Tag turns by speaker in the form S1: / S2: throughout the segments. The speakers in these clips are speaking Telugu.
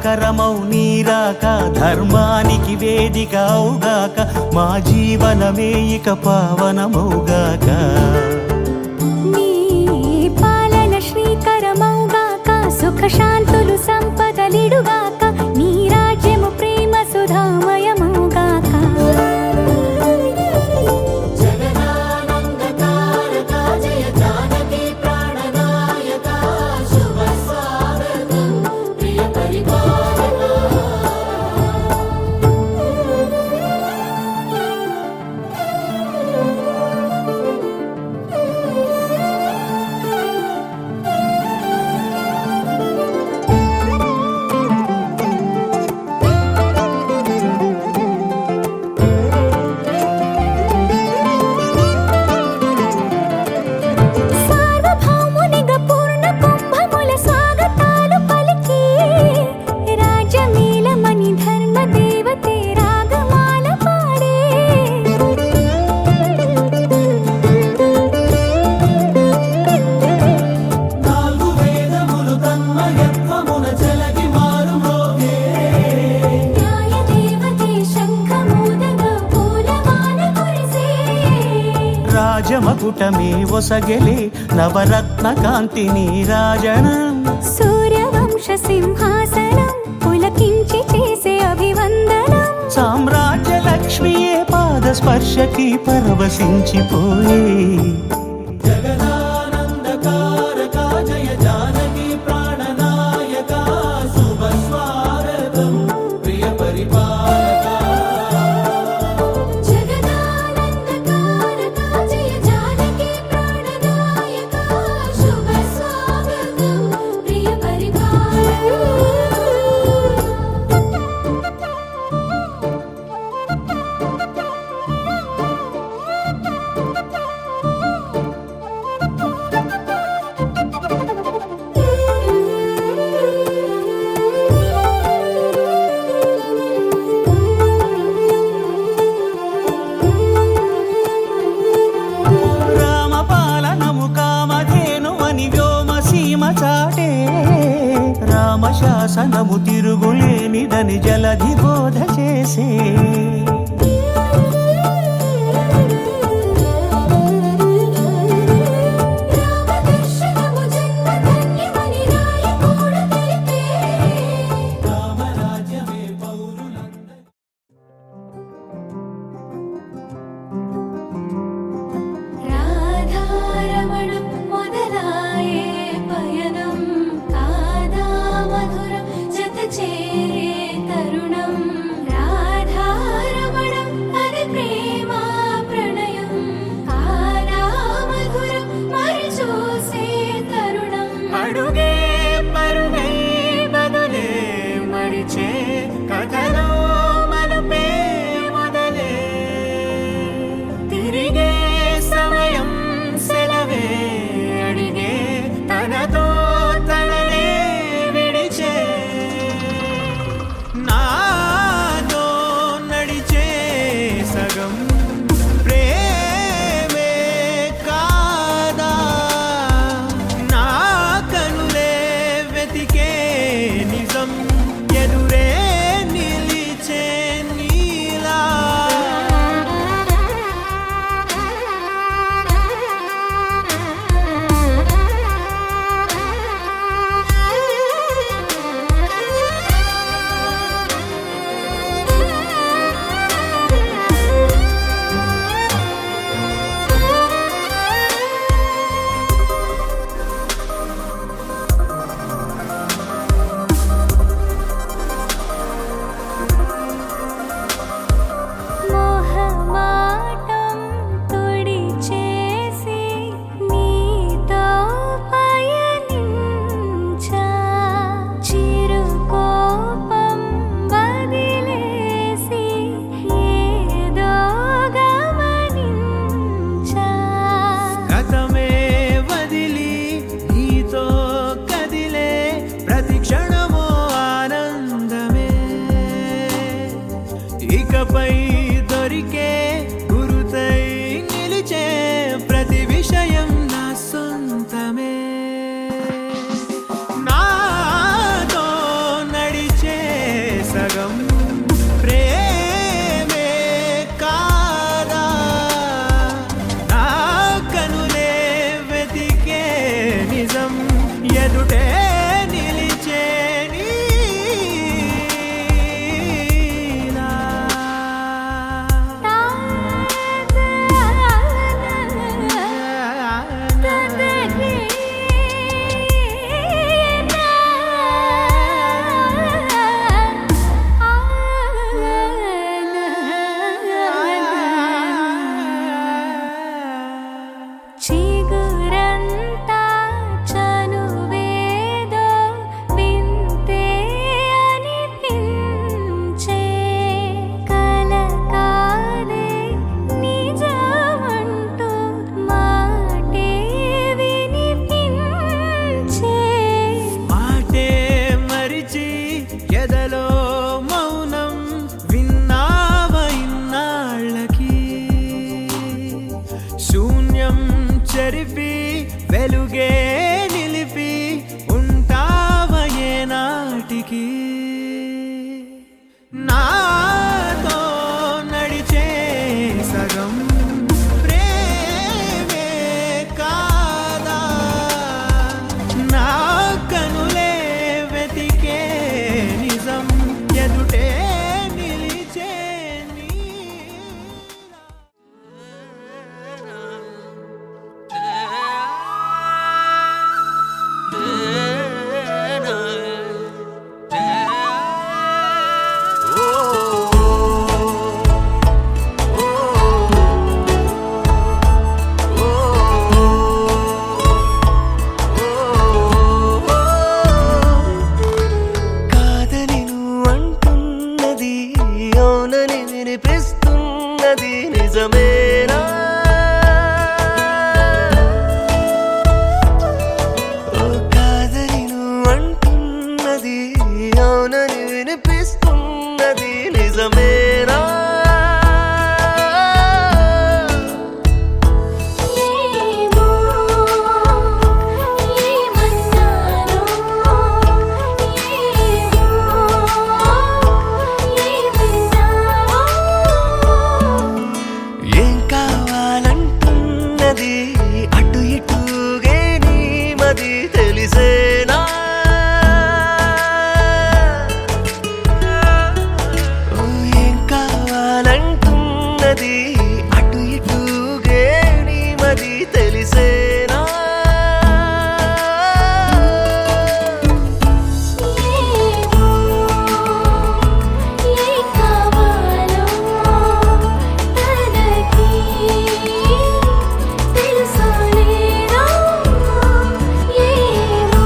S1: మంగళకరమౌ నీరాక ధర్మానికి వేదిక అవుగాక మా జీవనమే ఇక పావనమౌగాక
S2: నీ పాలన శ్రీకరమౌగాక సుఖ శాంతులు సంపదలిడుగాక నీ రాజ్యము ప్రేమ సుధామయమౌగాక
S1: రాజమకుటమే ఒసగెలే నవరత్న కాంతి నీరాజనం
S2: సూర్యవంశ సింహాసనం పులకించి చేసే అభివందనం
S1: సామ్రాజ్య లక్ష్మియే పాద స్పర్శకి పరవశించిపోయే జగదానందకారక జయ జానకి ప్రాణనాయక శుభ స్వాగతం ప్రియ పరిపాలక చాటే రామశాసనము తిరుగులేనిదని జలధి బోధ చేసే
S2: చేరే తరుణం రాధారమణ
S1: శూన్యం చెరిపి వెలుగే నిలిపి ఉంటావయే నాటికి నాతో నడిచే సగం ప్రేమే కాదా నా కనులే వెతికే నిజం ఎదుటే నిలిచే
S3: కాదని నువ్వు అంటున్నది అవునని వినిపిస్తున్నది నిజమేనా ఓ కాదని నువ్వు అంటున్నది అవునని వినిపిస్తున్నది నిజమేనా
S2: ఏమో ఏమన్నానో ఏమన్నానో
S3: ఏం కావాలంటున్నది అటు ఇటుగే నీ మది తెలిసేనా ఓ ఏం కావాలంటున్నది అటు ఇటుగే నీ మది తెలిసేనా
S2: ఏమో ఏ కావాలో తనకి తెలుసలేదా ఏమో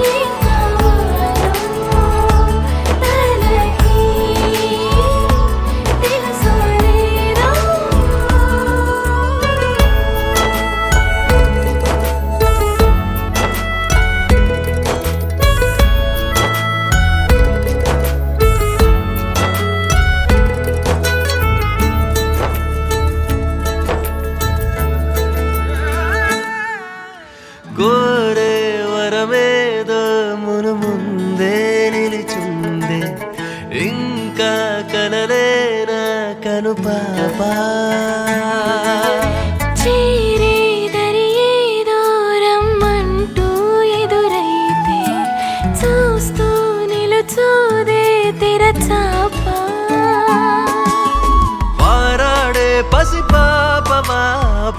S2: ఏ కావాలో తనకి తెలుసలేదా
S3: గోరే వరమేదో మును ముందే నిలిచుందే ఇంకా కలలేనా కను పాపా
S2: చేరే దరియేదో రమ్మంటూ ఎదురైతే చూస్తూ నిలుచోదే తెరచాప
S3: పారాడే పసిపాపమా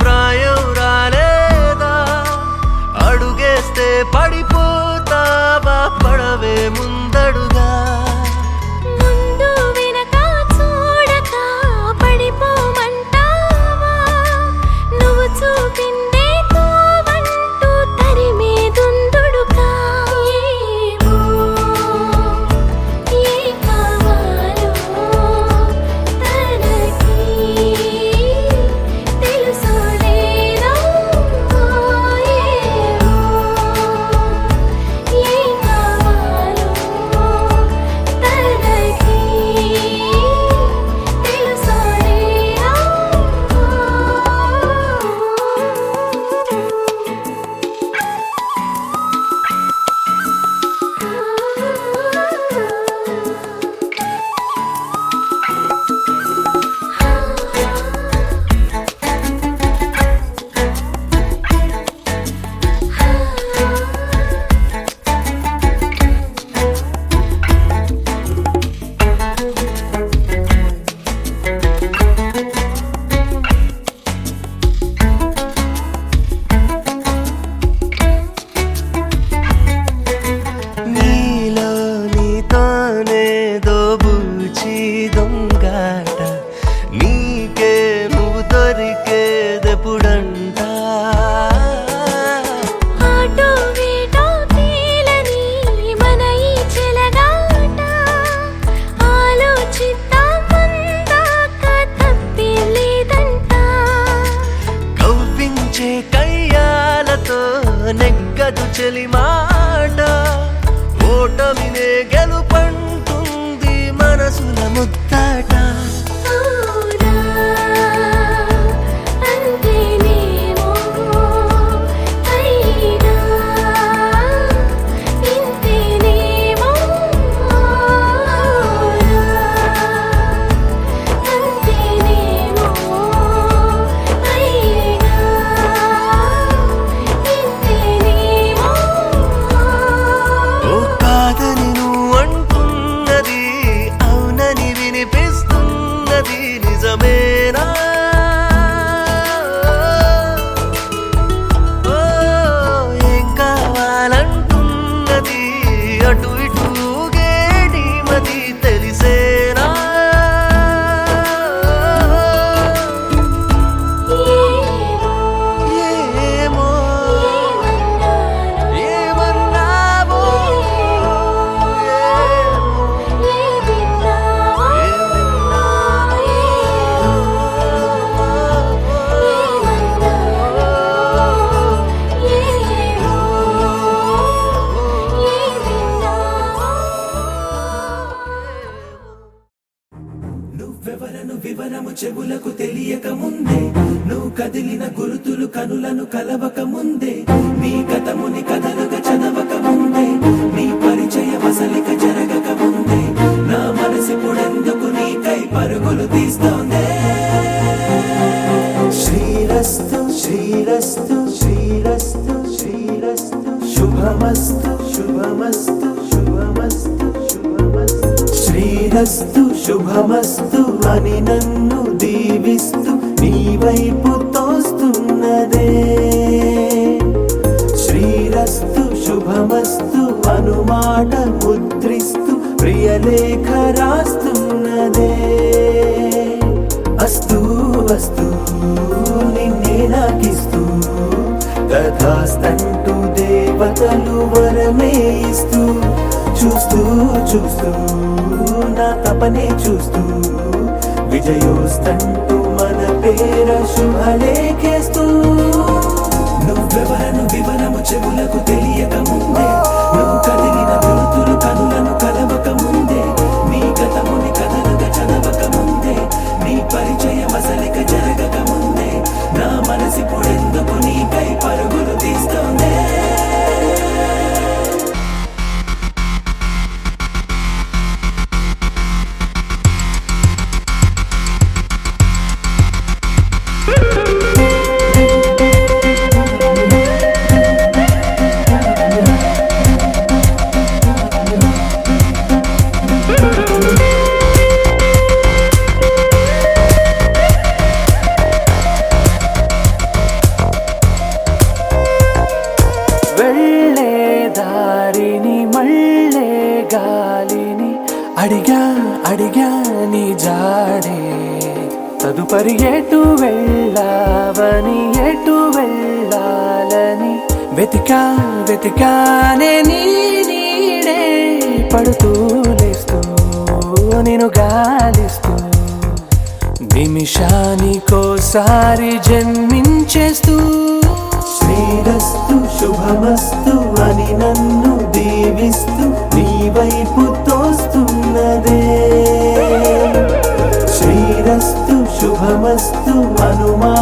S3: ప్రాయం రాలేదా అడుగేస్తే పడిపోతావా పడవే ముందడుగా
S2: ముందు వెనక చూడక పడిపోమంటావా నువ్వు చూపిందే తోవంటూ తరిమే దుందుడుగా ఏమో ఏ కావాలో తనకి తెలుసలేదా ఏమో ఏ కావాలో తనకి
S3: నీలో నీతోనే దోబూచి దొంగాట నీకే నువ్వు దొరికేదెప్పుడంట
S2: ఆటో వేటో తేలని మన ఈ చెలగాట ఆలోచిద్దాం అందాక తప్పేం లేదంట
S3: కవ్వించే కయ్యాలతో నెగ్గదు చెలి మాట ఓటమినే గెలుపంటుంది మనసుల ముద్దాట
S2: అవునా
S1: కదిలిన గురుతులు కనులను కలవక ముందే నీ గతముని కథలుగా చదవక ముందే నీ పరిచయ వసలిక జరగక ముందే నా మనసిపుడెందుకు నీకై పరుగులు తీస్తోందే శ్రీరస్తు శ్రీరస్తు శ్రీరస్తు శ్రీరస్తు శుభమస్తు శుభమస్తు శుభమస్తు శుభమస్తు శ్రీరస్తు శుభమస్తు అని నన్ను దీవిస్తూ నీ వైపు తోస్తున్నదే శ్రీరస్తు శుభమస్తు అనుమాట ముద్రిస్తూ ప్రియలేఖ రాస్తున్నదే అస్తు అస్తు నిన్నే నాకిస్తూ తథాస్తంటూ దేవతలు వరమే ఇస్తూ చూస్తూ చూస్తూ నా తపనే చూస్తూ విజయోస్తంటూ మన పేర శుభలేఖేస్తూ నువ్వెవరను వివరము చెవులకు తెలియక ముందే నువ్వు కదిలిన గుర్తులు కనులను కలవక ముందే నీ గతముని కథలుగా చదవక ముందే నీ పరిచయ మసలిక జరగక ముందే నా మనసిపుడెందుకు నీకై పరుగులు తీస్తోందే
S4: వెళ్ళే దారిని మళ్ళే గాలిని అడిగా అడిగా నీ జాడే తదుపరి ఎటు వెళ్ళావని ఎటు వెళ్ళాలని వెతికా వెతికానే నీ నీడే పడుతూ లేస్తూ నేను గాలిస్తూ నిమిషానికోసారి జన్మించేస్తూ
S1: శ్రీరస్తు శుభమస్తు అని నన్ను దీవిస్తూ నీ వైపు తోస్తున్నదే శ్రీరస్తు శుభమస్తు అనుమా